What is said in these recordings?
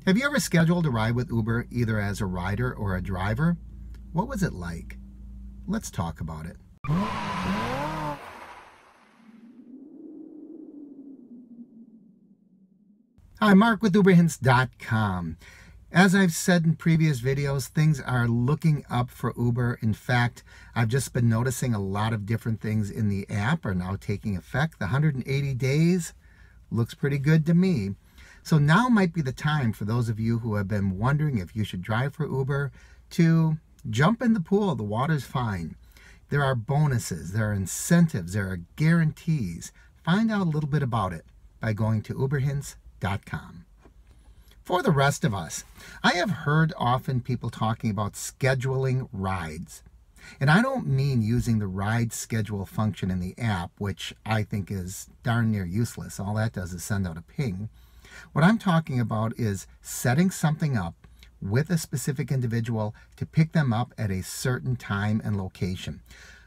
Have you ever scheduled a ride with Uber either as a rider or a driver? What was it like? Let's talk about it. Hi, Mark with Ub-erX.com. As I've said in previous videos, things are looking up for Uber. In fact, I've just been noticing a lot of different things in the app are now taking effect. The 180 days looks pretty good to me. So now might be the time for those of you who have been wondering if you should drive for Uber to jump in the pool. The water's fine. There are bonuses, there are incentives, there are guarantees. Find out a little bit about it by going to Ub-erX.com. For the rest of us, I have heard often people talking about scheduling rides. And I don't mean using the ride schedule function in the app, which I think is darn near useless. All that does is send out a ping. What I'm talking about is setting something up with a specific individual to pick them up at a certain time and location.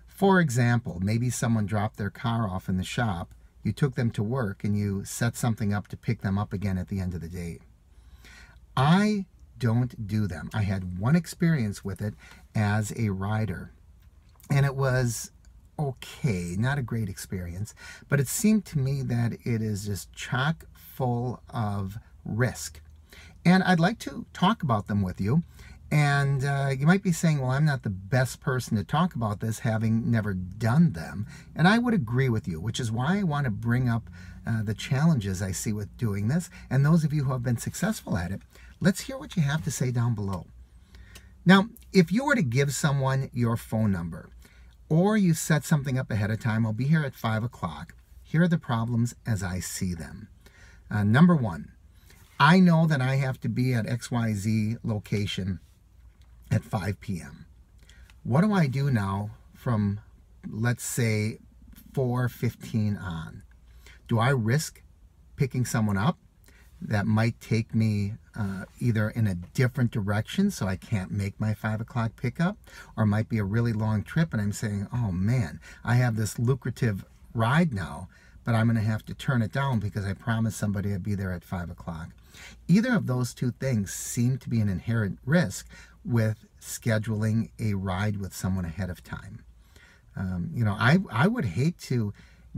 For example, maybe someone dropped their car off in the shop, you took them to work, and you set something up to pick them up again at the end of the day. I don't do them. I had one experience with it as a rider, and it was okay, not a great experience, but it seemed to me that it is just chock full of risk. And I'd like to talk about them with you. And you might be saying, well, I'm not the best person to talk about this, having never done them. And I would agree with you, which is why I want to bring up the challenges I see with doing this. And those of you who have been successful at it, let's hear what you have to say down below. Now, if you were to give someone your phone number, or you set something up ahead of time, I'll be here at 5 o'clock. Here are the problems as I see them. Number one, I know that I have to be at XYZ location at 5 p.m. What do I do now from, let's say, 4:15 on? Do I risk picking someone up that might take me either in a different direction so I can't make my 5 o'clock pickup, or it might be a really long trip and I'm saying, oh man, I have this lucrative ride now, but I'm going to have to turn it down because I promised somebody I'd be there at 5 o'clock. Either of those two things seem to be an inherent risk with scheduling a ride with someone ahead of time. I would hate to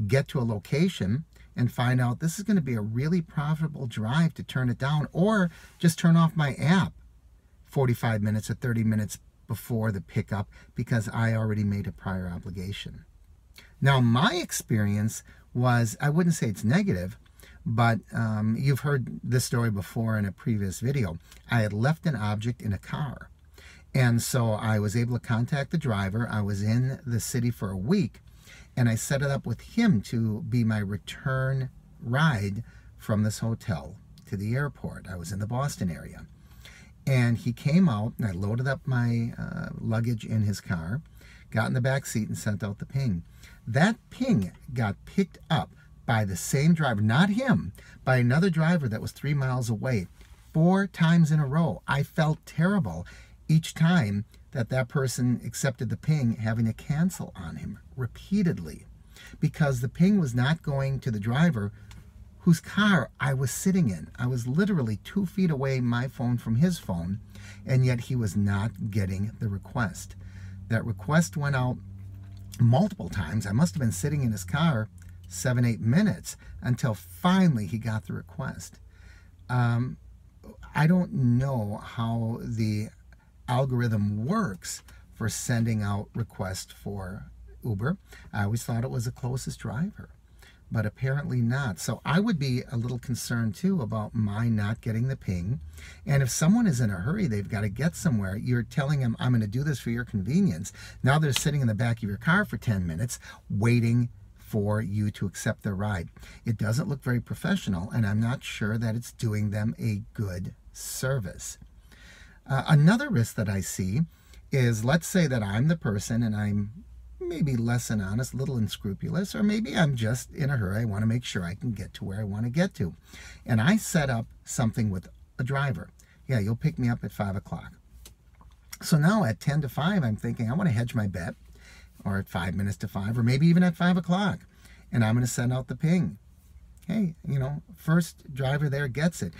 get to a location and find out this is going to be a really profitable drive to turn it down, or just turn off my app 45 minutes or 30 minutes before the pickup because I already made a prior obligation. Now, my experience was, I wouldn't say it's negative, but you've heard this story before in a previous video. I had left an object in a car, and so I was able to contact the driver. I was in the city for a week, and I set it up with him to be my return ride from this hotel to the airport. I was in the Boston area. And he came out, and I loaded up my luggage in his car, got in the back seat, and sent out the ping. That ping got picked up by the same driver, not him, by another driver that was 3 miles away, 4 times in a row. I felt terrible each time that person accepted the ping, having to cancel on him repeatedly, because the ping was not going to the driver whose car I was sitting in. I was literally 2 feet away, my phone from his phone, and yet he was not getting the request. That request went out multiple times. I must have been sitting in his car 7-8 minutes until finally he got the request. I don't know how the algorithm works for sending out requests for Uber. I always thought it was the closest driver, but apparently not. So I would be a little concerned too about my not getting the ping. And if someone is in a hurry, they've got to get somewhere, you're telling them, I'm going to do this for your convenience. Now they're sitting in the back of your car for 10 minutes waiting for you to accept their ride. It doesn't look very professional, and I'm not sure that it's doing them a good service. Another risk that I see is, let's say that I'm the person and I'm maybe less than honest, a little unscrupulous, or maybe I'm just in a hurry. I want to make sure I can get to where I want to get to. And I set up something with a driver. Yeah, you'll pick me up at 5 o'clock. So now at 10 to 5, I'm thinking I want to hedge my bet, or at 5 minutes to 5, or maybe even at 5 o'clock. And I'm going to send out the ping. Hey, first driver there gets it.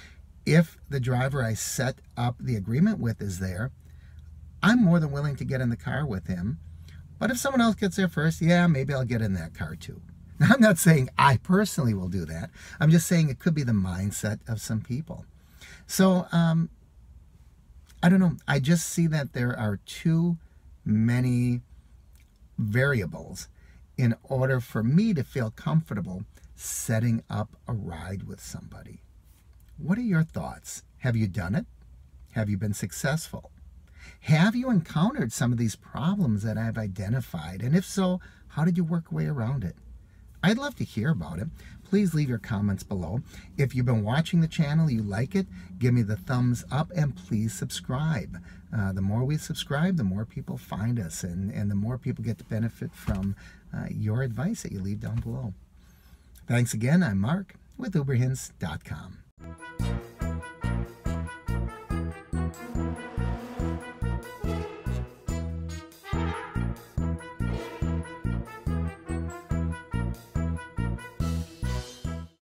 If the driver I set up the agreement with is there, I'm more than willing to get in the car with him. But if someone else gets there first, yeah, maybe I'll get in that car too. Now, I'm not saying I personally will do that. I'm just saying it could be the mindset of some people. So, I don't know. I just see that there are too many variables in order for me to feel comfortable setting up a ride with somebody. What are your thoughts? Have you done it? Have you been successful? Have you encountered some of these problems that I've identified? And if so, how did you work your way around it? I'd love to hear about it. Please leave your comments below. If you've been watching the channel, you like it, give me the thumbs up and please subscribe. The more we subscribe, the more people find us and the more people get to benefit from your advice that you leave down below. Thanks again. I'm Mark with Ub-erX.com.